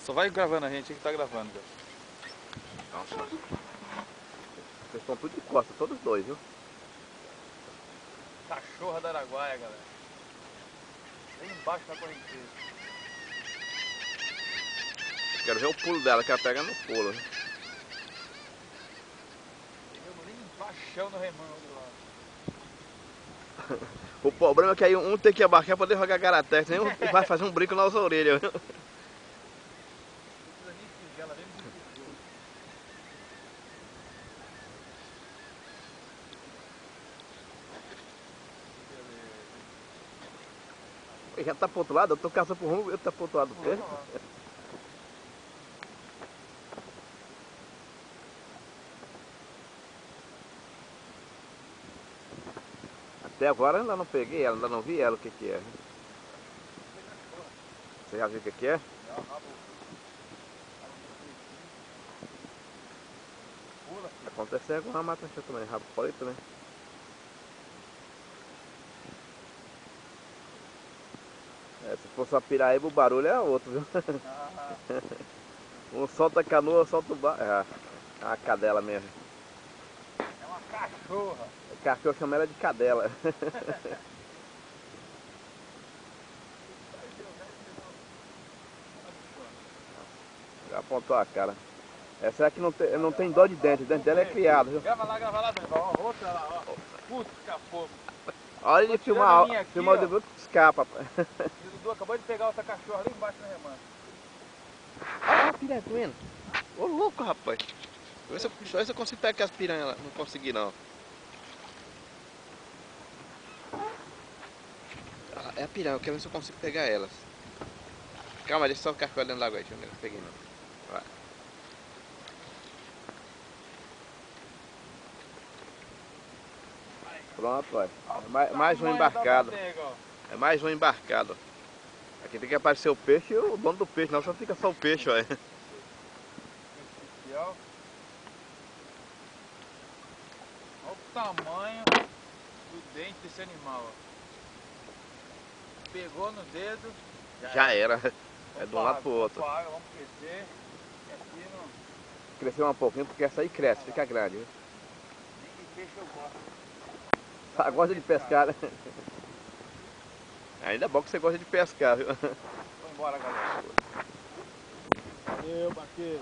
Só vai gravando a gente que tá gravando. Nossa. Vocês estão tudo de costa, todos dois, viu? Cachorra da Araguaia, galera. Bem embaixo da correnteza. Quero ver o pulo dela, que ela pega no pulo. Pegamos nem embaixo no remando do lado. O problema é que aí um tem que abaixar pra jogar garatex, nem um vai fazer um brinco nas orelhas. Não precisa nem fisgar, ela vem muito fisgou. Já tá pro outro lado, eu tô caçando pro rumo, eu tô pro outro lado do pé. Até agora eu ainda não peguei ela, ainda não vi ela, o que que é. Você já viu o que que é? Acontece agora, mata também, rabo preto, né? É, se fosse uma piraíba, o barulho é outro, viu? Um solta a canoa, solta o barco. É uma cadela mesmo. É uma cachorra. O cachorro chama ela de cadela. Já apontou a cara. Essa aqui não tem dó de dente, o dente dela é criado, viu? Grava lá, ó, outra lá, ó. Putz, escapou. Olha ele filmar o Dudu que escapa. E o Dudu acabou de pegar outra cachorra lá embaixo na remanda. Olha a piranha comendo. Ô louco, rapaz. Deixa eu ver se eu consigo pegar as piranhas lá. Não consegui não. Ah, é a piranha, eu quero ver se eu consigo pegar elas. Calma, deixa só o cachorro dentro da água aí. Deixa eu ver se eu peguei não. Vai. Pronto, olha. Mais um embarcado. É mais um embarcado. Aqui tem que aparecer o peixe e o dono do peixe, não só fica só o peixe, olha. Olha o tamanho do dente desse animal, ó. Pegou no dedo. Já era. É de um lado pro outro. Vamos água, vamos crescer. E aqui não. Cresceu um pouquinho porque essa aí cresce, fica grande. Viu? Nem de peixe eu gosto. Ah, gosta de pescar, né? Ainda é bom que você gosta de pescar, viu? Vamos embora, galera. Valeu, Baqueiro.